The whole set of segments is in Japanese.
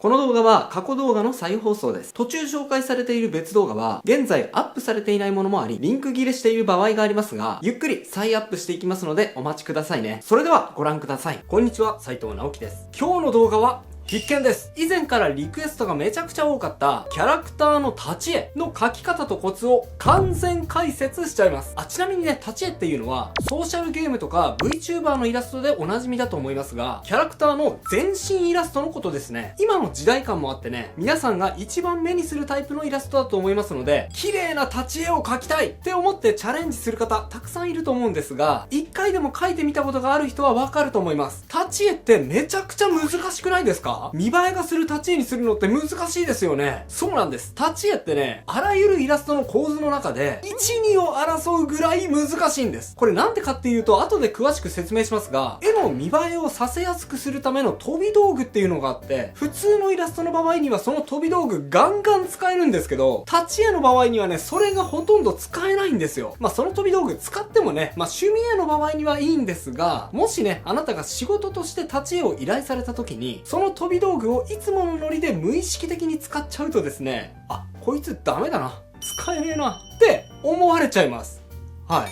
この動画は過去動画の再放送です。途中紹介されている別動画は現在アップされていないものもあり、リンク切れしている場合がありますが、ゆっくり再アップしていきますのでお待ちくださいね。それではご覧ください。こんにちは、斉藤直樹です。今日の動画は必見です。以前からリクエストがめちゃくちゃ多かったキャラクターの立ち絵の描き方とコツを完全解説しちゃいます。ちなみにね、立ち絵っていうのはソーシャルゲームとか VTuber のイラストでおなじみだと思いますが、キャラクターの全身イラストのことですね。今の時代感もあってね、皆さんが一番目にするタイプのイラストだと思いますので、綺麗な立ち絵を描きたいって思ってチャレンジする方たくさんいると思うんですが、一回でも描いてみたことがある人はわかると思います。立ち絵ってめちゃくちゃ難しくないですか？見栄えがする立ち絵にするのって難しいですよね。そうなんです。立ち絵ってね、あらゆるイラストの構図の中で1、2を争うぐらい難しいんです。これなんでかっていうと、後で詳しく説明しますが、絵の見栄えをさせやすくするための飛び道具っていうのがあって、普通のイラストの場合にはその飛び道具ガンガン使えるんですけど、立ち絵の場合にはね、それがほとんど使えないんですよ。その飛び道具使ってもね、趣味絵の場合にはいいんですが、もしね、あなたが仕事として立ち絵を依頼された時に、その飛び道具をいつものノリで無意識的に使っちゃうとですね、こいつダメだな、使えねえなって思われちゃいます。はい。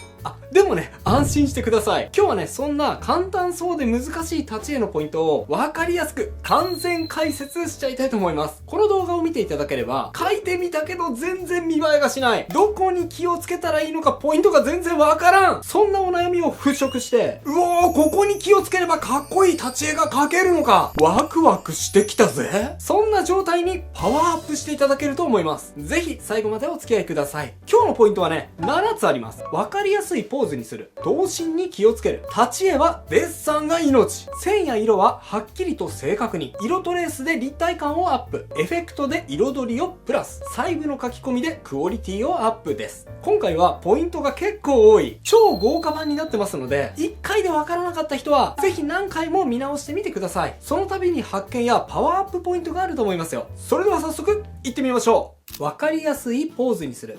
でもね、安心してください。今日はね、そんな簡単そうで難しい立ち絵のポイントを分かりやすく完全解説しちゃいたいと思います。この動画を見ていただければ、描いてみたけど全然見栄えがしない。どこに気をつけたらいいのかポイントが全然わからん。そんなお悩みを払拭して、ここに気をつければかっこいい立ち絵が描けるのか、ワクワクしてきたぜ。そんな状態にパワーアップしていただけると思います。ぜひ最後までお付き合いください。今日のポイントはね、7つあります。分かりやすいポーズにする。動心に気をつける。立ち絵はデッサンが命。線や色ははっきりと正確に。色トレースで立体感をアップ。エフェクトで彩りをプラス。細部の書き込みでクオリティをアップです。今回はポイントが結構多い、超豪華版になってますので、1回でわからなかった人は、ぜひ何回も見直してみてください。その度に発見やパワーアップポイントがあると思いますよ。それでは早速、行ってみましょう。わかりやすいポーズにする。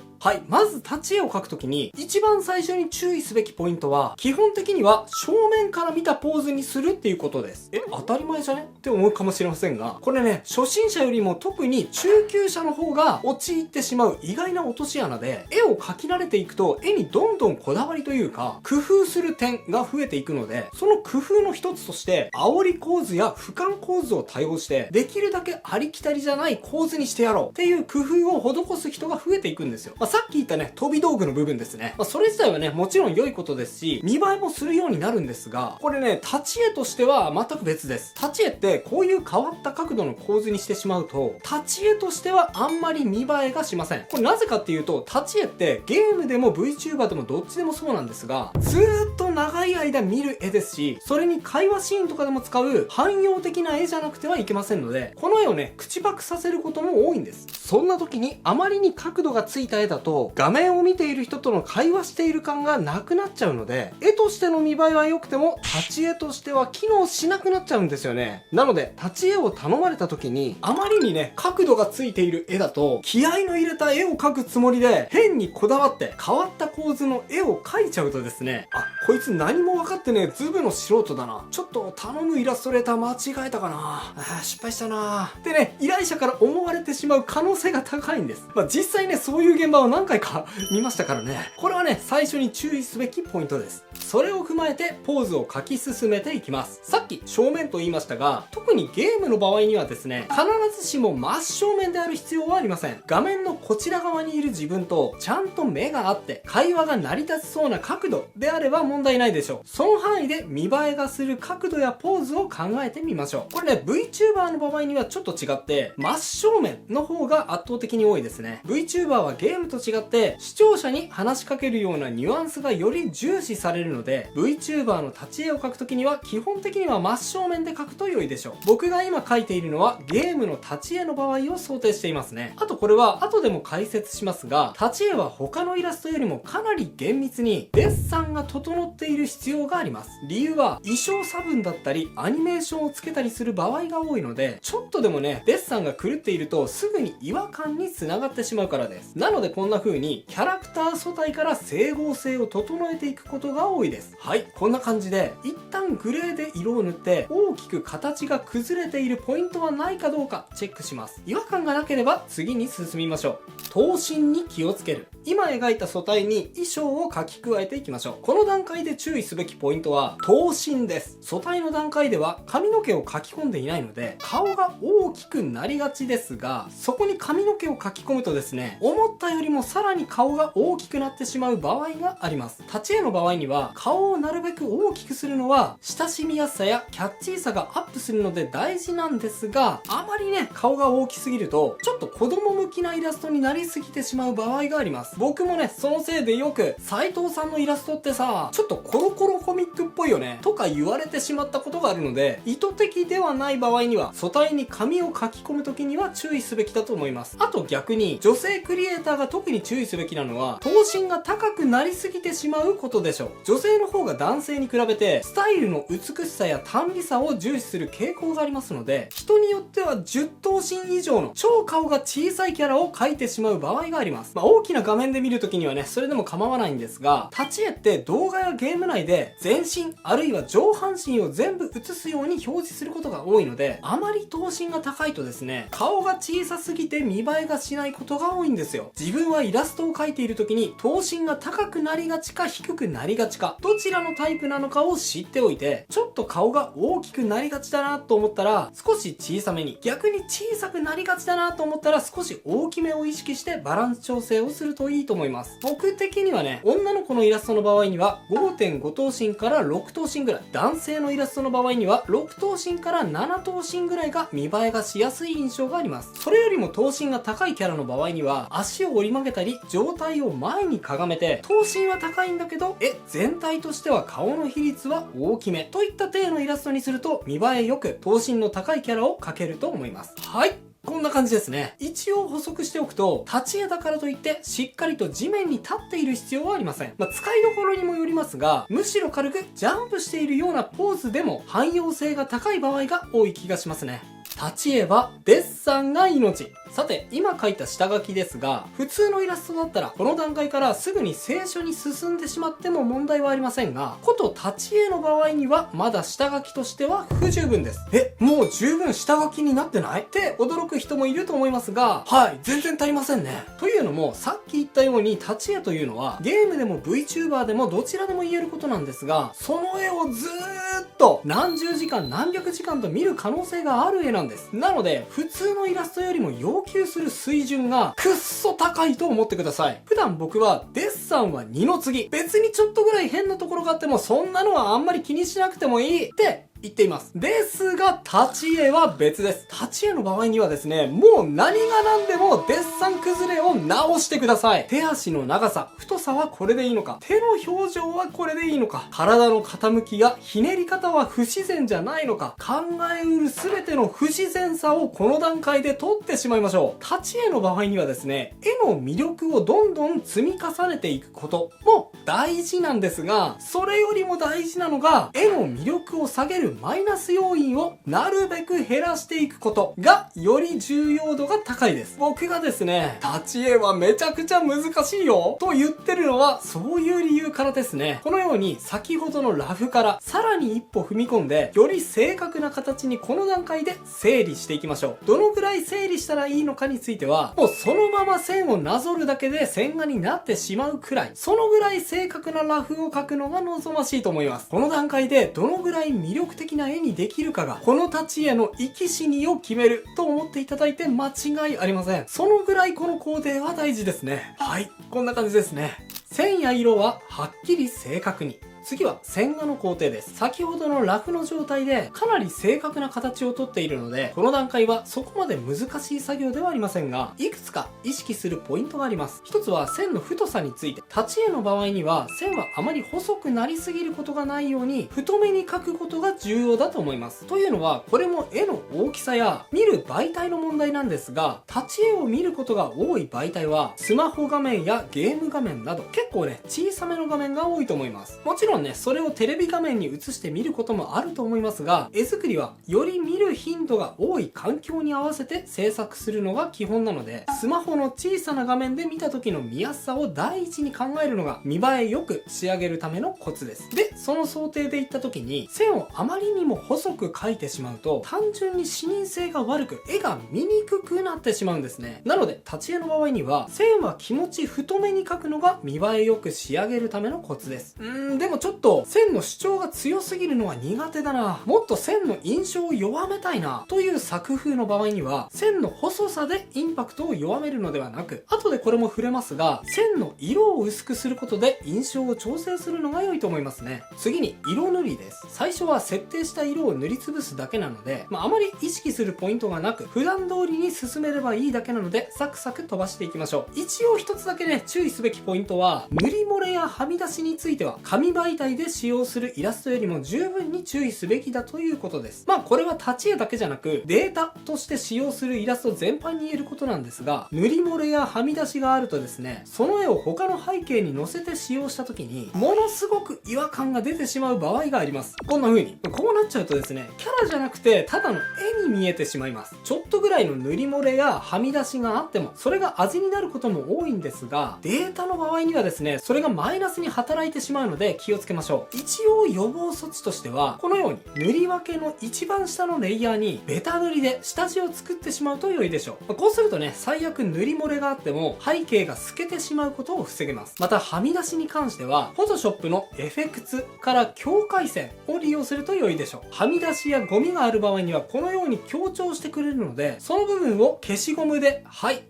まず立ち絵を描くときに一番最初に注意すべきポイントは、基本的には正面から見たポーズにするっていうことです。当たり前じゃねって思うかもしれませんが、これね、初心者よりも特に中級者の方が陥ってしまう意外な落とし穴で、絵を描き慣れていくと絵にどんどんこだわりというか工夫する点が増えていくので、その工夫の一つとして煽り構図や俯瞰構図を多用して、できるだけありきたりじゃない構図にしてやろうっていう工夫を施す人が増えていくんですよ。さっき言ったね、飛び道具の部分ですね。それ自体はね、もちろん良いことですし、見栄えもするようになるんですが、これね、立ち絵としては全く別です。立ち絵ってこういう変わった角度の構図にしてしまうと、立ち絵としてはあんまり見栄えがしません。これなぜかっていうと、立ち絵ってゲームでも VTuber でもどっちでもそうなんですが、ずーっと長い間見る絵ですし、それに会話シーンとかでも使う汎用的な絵じゃなくてはいけませんので、この絵をね、口パクさせることも多いんです。そんな時にあまりに角度がついた絵だと、画面を見ている人との会話している感がなくなっちゃうので、絵としての見栄えは良くても立ち絵としては機能しなくなっちゃうんですよね。なので立ち絵を頼まれた時に、あまりにね、角度がついている絵だと、気合の入れた絵を描くつもりで変にこだわって変わった構図の絵を描いちゃうとですね、こいつ何も分かってね、ズブの素人だな、ちょっと頼むイラストレーター間違えたかな、失敗したなってね、依頼者から思われてしまう可能性が高いんです。実際ね、そういう現場を何回か見ましたからね。これはね、最初に注意すべきポイントです。それを踏まえてポーズを描き進めていきます。さっき正面と言いましたが、特にゲームの場合にはですね、必ずしも真正面である必要はありません。画面のこちら側にいる自分とちゃんと目があって会話が成り立ちそうな角度であれば問題ないでしょう。その範囲で見栄えがする角度やポーズを考えてみましょう。これね、 VTuber の場合にはちょっと違って、真正面の方が圧倒的に多いですね。 VTuber はゲームと違って視聴者に話しかけるようなニュアンスがより重視されるので、 VTuber の立ち絵を描くときには基本的には真正面で描くと良いでしょう。僕が今描いているのはゲームの立ち絵の場合を想定していますね。あとこれは後でも解説しますが、立ち絵は他のイラストよりもかなり厳密にデッサンが整っている必要があります。理由は衣装差分だったりアニメーションをつけたりする場合が多いので、ちょっとでもね、デッサンが狂っているとすぐに違和感に繋がってしまうからです。なのでこんな風にキャラクター素体から整合性を整えていくことが多いいです。はい、こんな感じで一旦グレーで色を塗って大きく形が崩れているポイントはないかどうかチェックします。違和感がなければ次に進みましょう。頭身に気をつける。今描いた素体に衣装を書き加えていきましょう。この段階で注意すべきポイントは頭身です。素体の段階では髪の毛を書き込んでいないので顔が大きくなりがちですが、そこに髪の毛を書き込むとですね、思ったよりもさらに顔が大きくなってしまう場合があります。立ち絵の場合には顔をなるべく大きくするのは親しみやすさやキャッチーさがアップするので大事なんですが、あまりね顔が大きすぎるとちょっと子供向きなイラストになりすぎてしまう場合があります。僕もねそのせいでよく斉藤さんのイラストってさちょっとコロコロコミックっぽいよねとか言われてしまったことがあるので、意図的ではない場合には素体に紙を書き込む時には注意すべきだと思います。あと逆に女性クリエイターが特に注意すべきなのは頭身が高くなりすぎてしまうことでしょう。女性の方が男性に比べてスタイルの美しさや単美さを重視する傾向がありますので、人によっては10頭身以上の超顔が小さいキャラを描いてしまう場合があります。大きな画面で見るときにはねそれでも構わないんですが、立ち絵って動画やゲーム内で全身あるいは上半身を全部映すように表示することが多いので、あまり頭身が高いとですね顔が小さすぎて見栄えがしないことが多いんですよ。自分はイラストを描いている時に頭身が高くなりがちか低くなりがちかどちらのタイプなのかを知っておいて、ちょっと顔が大きくなりがちだなと思ったら少し小さめに、逆に小さくなりがちだなと思ったら少し大きめを意識してバランス調整をするといいと思います。僕的にはね、女の子のイラストの場合には 5.5 頭身から6頭身ぐらい、男性のイラストの場合には6頭身から7頭身ぐらいが見栄えがしやすい印象があります。それよりも頭身が高いキャラの場合には足を折り曲げたり上体を前にかがめて、頭身は高いんだけど全体としては顔の比率は大きめといった体のイラストにすると見栄えよく頭身の高いキャラを描けると思います。はい、こんな感じですね。一応補足しておくと、立ち絵だからといってしっかりと地面に立っている必要はありません。使いどころにもよりますが、むしろ軽くジャンプしているようなポーズでも汎用性が高い場合が多い気がしますね。立ち絵はデッサンが命。さて今描いた下書きですが、普通のイラストだったらこの段階からすぐに清書に進んでしまっても問題はありませんが、こと立ち絵の場合にはまだ下書きとしては不十分です。もう十分下書きになってないって驚く人もいると思いますが、はい、全然足りませんね。というのもさっき言ったように立ち絵というのはゲームでも VTuber でもどちらでも言えることなんですが、その絵をずーっと何十時間何百時間と見る可能性がある絵なんです。なので普通のイラストよりも要求する水準がくっそ高いと思ってください。普段僕はデッサンは二の次、別にちょっとぐらい変なところがあってもそんなのはあんまり気にしなくてもいいって言っています。ですが立ち絵は別です。立ち絵の場合にはですね、もう何が何でもデッサン崩れを直してください。手足の長さ、太さはこれでいいのか、手の表情はこれでいいのか、体の傾きやひねり方は不自然じゃないのか、考えうる全ての不自然さをこの段階で取ってしまいましょう。立ち絵の場合にはですね、絵の魅力をどんどん積み重ねていくことも大事なんですが、それよりも大事なのが絵の魅力を下げるマイナス要因をなるべく減らしていくことがより重要度が高いです。僕がですね、立ち絵はめちゃくちゃ難しいよと言ってるのはそういう理由からですね。このように先ほどのラフからさらに一歩踏み込んで、より正確な形にこの段階で整理していきましょう。どのぐらい整理したらいいのかについては、もうそのまま線をなぞるだけで線画になってしまうくらい、そのぐらい正確なラフを描くのが望ましいと思います。この段階でどのぐらい魅力的な絵にできるかがこの立ち絵の生き死にを決めると思っていただいて間違いありません。そのぐらいこの工程は大事ですね。はい、こんな感じですね。線や色ははっきり正確に。次は線画の工程です。先ほどのラフの状態でかなり正確な形をとっているので、この段階はそこまで難しい作業ではありませんが、いくつか意識するポイントがあります。一つは線の太さについて。立ち絵の場合には線はあまり細くなりすぎることがないように太めに描くことが重要だと思います。というのはこれも絵の大きさや見る媒体の問題なんですが、立ち絵を見ることが多い媒体はスマホ画面やゲーム画面など結構ね小さめの画面が多いと思います。もちろんろんね、それをテレビ画面に映して見ることもあると思いますが、絵作りはより見る頻度が多い環境に合わせて制作するのが基本なので、スマホの小さな画面で見た時の見やすさを第一に考えるのが見栄えよく仕上げるためのコツです。で、その想定でいった時に、線をあまりにも細く描いてしまうと、単純に視認性が悪く、絵が見にくくなってしまうんですね。なので、立ち絵の場合には、線は気持ち太めに描くのが見栄えよく仕上げるためのコツです。でもちょっと、線の主張が強すぎるのは苦手だな。もっと線の印象を弱めたいな。という作風の場合には、線の細さでインパクトを弱めるのではなく、後でこれも触れますが、線の色を薄くすることで印象を調整するのが良いと思いますね。次に、色塗りです。最初は設定した色を塗りつぶすだけなので、あまり意識するポイントがなく、普段通りに進めればいいだけなので、サクサク飛ばしていきましょう。一応一つだけね、注意すべきポイントは、塗り漏れやはみ出しについては、紙媒体で使用するイラストよりも十分に注意すべきだということです。これは立ち絵だけじゃなく、データとして使用するイラスト全般に言えることなんですが、塗り漏れやはみ出しがあるとですね、その絵を他の背景に載せて使用した時に、ものすごく違和感が出てしまう場合があります。こんな風に。こうなっちゃうとですね、キャラじゃなくて、ただの絵に見えてしまいます。ちょっとぐらいの塗り漏れやはみ出しがあっても、それが味になることも多いんですが、データの場合にはですね、それがマイナスに働いてしまうので気をつけましょう。一応予防措置としては、このように塗り分けの一番下のレイヤーにベタ塗りで下地を作ってしまうと良いでしょう。こうするとね、最悪塗り漏れがあっても背景が透けてしまうことを防げます。また、はみ出しに関しては、Photoshop のエフェクツから境界線を利用すると良いでしょう。はみ出しやゴミがある場合には、このように強調してくれるので、その部分を消しゴムで、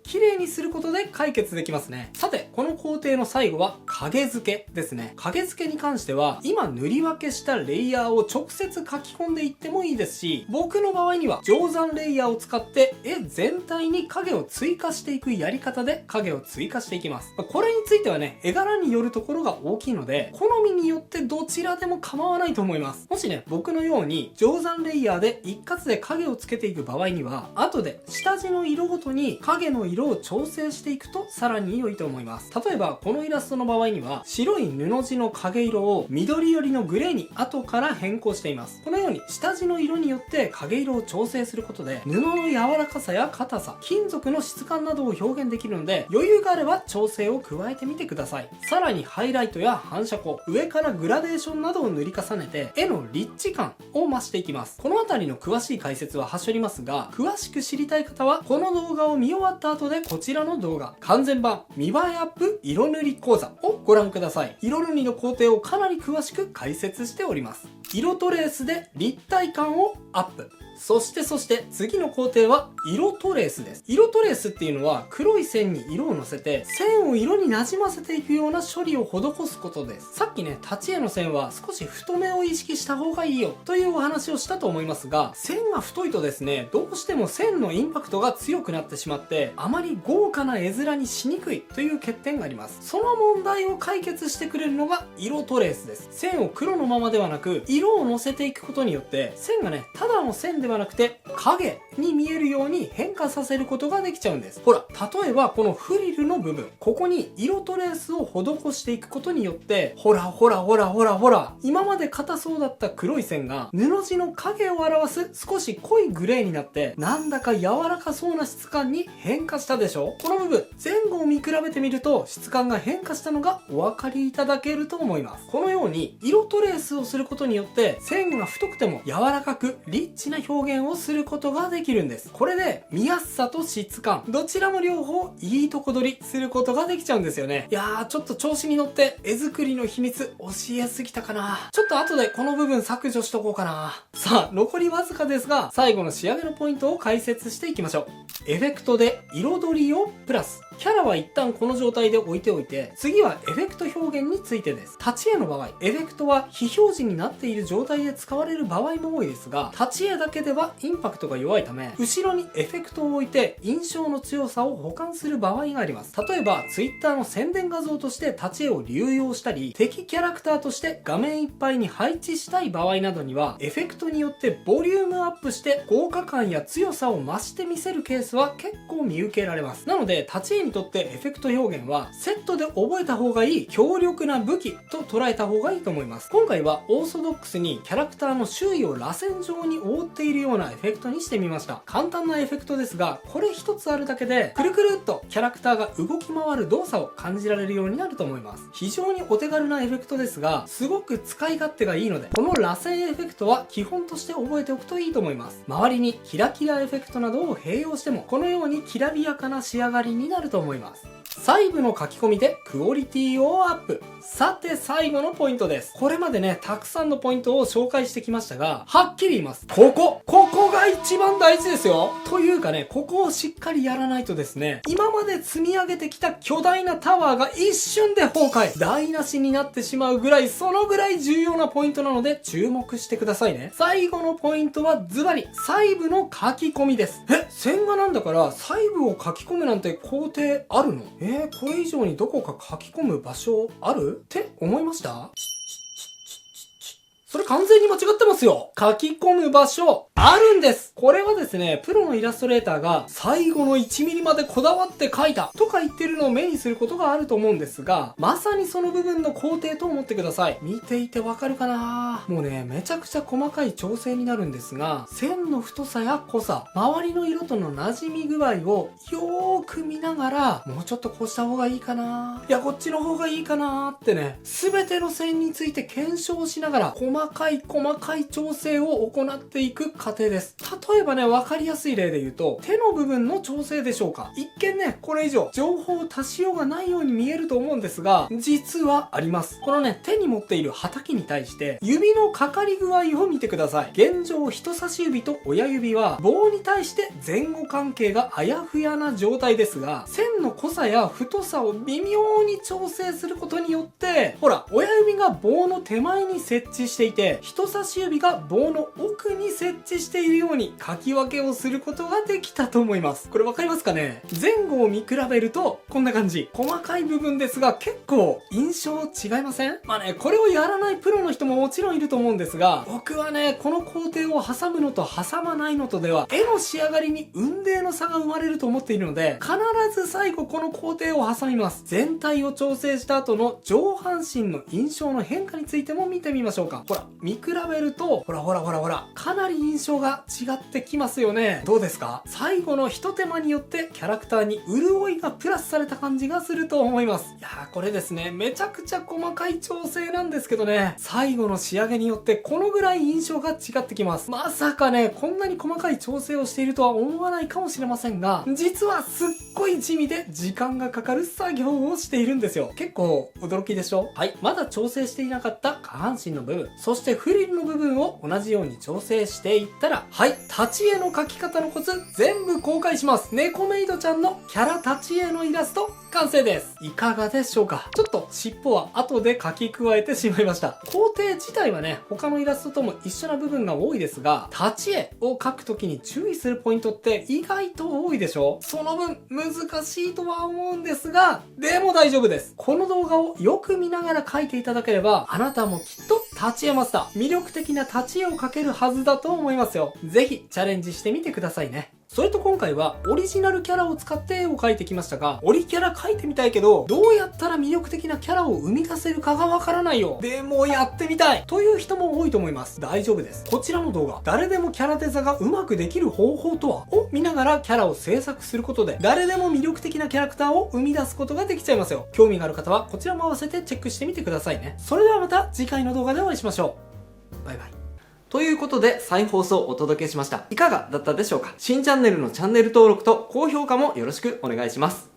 綺麗にすることで解決できますね。さて、この工程の最後は影付けですね。影付けに関しては、今塗り分けしたレイヤーを直接書き込んでいってもいいですし、僕の場合には定山レイヤーを使って絵全体に影を追加していくやり方で影を追加していきます。これについてはね、絵柄によるところが大きいので、好みによってどちらでも構わないと思います。もしね、僕のように定山レイヤーで一括で影をつけていく場合には、後で下地の色ごとに影の色を調整していくとさらに良いと思います。例えばこのイラストの場合には、白い布地の影色を緑寄りのグレーに後から変更しています。このように下地の色によって影色を調整することで、布の柔らかさや硬さ、金属の質感などを表現できるので、余裕があれば調整を加えてみてください。さらにハイライトや反射光、上からグラデーションなどを塗り重ねて、絵の立地感を増していきます。このあたりの詳しい解説ははしょりますが、詳しく知りたい方は、この動画を見終わった後でこちらの動画、完全版見栄えアップ色塗り講座をご覧ください。色塗りの工程をかなり詳しく解説しております。色トレースで立体感をアップ。そして次の工程は色トレースです。色トレースっていうのは黒い線に色をのせて線を色になじませていくような処理を施すことです。さっきね、立ち絵の線は少し太めを意識した方がいいよというお話をしたと思いますが、線が太いとですね、どうしても線のインパクトが強くなってしまってあまり豪華な絵面にしにくいという欠点があります。その問題を解決してくれるのが色トレースです。線を黒のままではなく色をのせていくことによって線がね、ただの線ではなくて影に見えるように変化させることができちゃうんです。ほら、例えばこのフリルの部分、ここに色トレースを施していくことによって、ほら、今まで硬そうだった黒い線が布地の影を表す少し濃いグレーになって、なんだか柔らかそうな質感に変化したでしょ。この部分、前後を見比べてみると質感が変化したのがお分かりいただけると思います。このように色トレースをすることによって線が太くても柔らかくリッチな表現をすることができるんです。これで見やすさと質感、どちらも両方いいとこ取りすることができちゃうんですよね。いやー、ちょっと調子に乗って絵作りの秘密教えすぎたかな。ちょっと後でこの部分削除しとこうかな。さあ、残りわずかですが、最後の仕上げのポイントを解説していきましょう。エフェクトで彩りをプラス。キャラは一旦この状態で置いておいて、次はエフェクト表現についてです。立ち絵の場合、エフェクトは非表示になっている状態で使われる場合も多いですが、立ち絵だけではインパクトが弱いため、後ろにエフェクトを置いて印象の強さを補完する場合があります。例えば、Twitter の宣伝画像として立ち絵を流用したり、敵キャラクターとして画面いっぱいに配置したい場合などには、エフェクトによってボリュームアップして豪華感や強さを増して見せるケースは結構見受けられます。なので、立ち絵にとってエフェクト表現はセットで覚えた方がいい強力な武器と捉えた方がいいと思います。今回はオーソドックスにキャラクターの周囲を螺旋状に覆っているようなエフェクトにしてみました。簡単なエフェクトですが、これ一つあるだけでくるくるっとキャラクターが動き回る動作を感じられるようになると思います。非常にお手軽なエフェクトですが、すごく使い勝手がいいので、この螺旋エフェクトは基本として覚えておくといいと思います。周りにキラキラエフェクトなどを併用しても、このようにきらびやかな仕上がりになると思います。細部の書き込みでクオリティをアップ。さて最後のポイントです。これまでね、たくさんのポイントを紹介してきましたが、はっきり言います。ここが一番大事ですよ。というかね、ここをしっかりやらないとですね、今まで積み上げてきた巨大なタワーが一瞬で崩壊、台無しになってしまうぐらい、そのぐらい重要なポイントなので注目してくださいね。最後のポイントはズバリ、細部の書き込みです。線画なんだから細部を書き込むなんて工程あるの？これ以上にどこか書き込む場所ある？って思いました？それ完全に間違ってますよ。書き込む場所あるんです。これはですね、プロのイラストレーターが最後の1ミリまでこだわって書いたとか言ってるのを目にすることがあると思うんですが、まさにその部分の工程と思ってください。見ていてわかるかな？もうね、めちゃくちゃ細かい調整になるんですが、線の太さや濃さ、周りの色との馴染み具合をよーく見ながら、もうちょっとこうした方がいいかな、いやこっちの方がいいかなってね、すべての線について検証しながら細かい調整を行っていく過程です。例えばね、わかりやすい例で言うと、手の部分の調整でしょうか。一見ね、これ以上情報を足しようがないように見えると思うんですが、実はあります。このね、手に持っているはたきに対して指のかかり具合を見てください。現状人差し指と親指は棒に対して前後関係があやふやな状態ですが、線の濃さや太さを微妙に調整することによって、ほら、親指が棒の手前に設置していて、人差し指が棒の奥に設置しているように書き分けをすることができたと思います。これわかりますかね？前後を見比べるとこんな感じ。細かい部分ですが結構印象違いません？まあね、これをやらないプロの人ももちろんいると思うんですが、僕はね、この工程を挟むのと挟まないのとでは絵の仕上がりに雲泥の差が生まれると思っているので、必ず最後この工程を挟みます。全体を調整した後の上半身の印象の変化についても見てみましょうか。ほら、見比べると、ほら、かなり印象が違ってきますよね。どうですか？最後の一手間によってキャラクターに潤いがプラスされた感じがすると思います。いやー、これですね、めちゃくちゃ細かい調整なんですけどね、最後の仕上げによってこのぐらい印象が違ってきます。まさかね、こんなに細かい調整をしているとは思わないかもしれませんが、実はすっごい地味で時間がかかる作業をしているんですよ。結構驚きでしょ？はい、まだ調整していなかった下半身の部分、そしてフリルの部分を同じように調整していったら、はい、立ち絵の描き方のコツ全部公開します。猫メイドちゃんのキャラ立ち絵のイラスト完成です。いかがでしょうか？ちょっと尻尾は後で描き加えてしまいました。工程自体はね、他のイラストとも一緒な部分が多いですが、立ち絵を描くときに注意するポイントって意外と多いでしょ？その分難しいとは思うんですが、でも大丈夫です。この動画をよく見ながら描いていただければ、あなたもきっと立ち絵マスター、魅力的な立ち絵を描けるはずだと思いますよ。ぜひチャレンジしてみてくださいね。それと今回はオリジナルキャラを使って絵を描いてきましたが、オリキャラ描いてみたいけど、どうやったら魅力的なキャラを生み出せるかがわからないよ。でもやってみたいという人も多いと思います。大丈夫です。こちらの動画、誰でもキャラデザがうまくできる方法とはを見ながらキャラを制作することで、誰でも魅力的なキャラクターを生み出すことができちゃいますよ。興味がある方はこちらも合わせてチェックしてみてくださいね。それではまた次回の動画でお会いしましょう。バイバイ。ということで再放送をお届けしました。いかがだったでしょうか？新チャンネルのチャンネル登録と高評価もよろしくお願いします。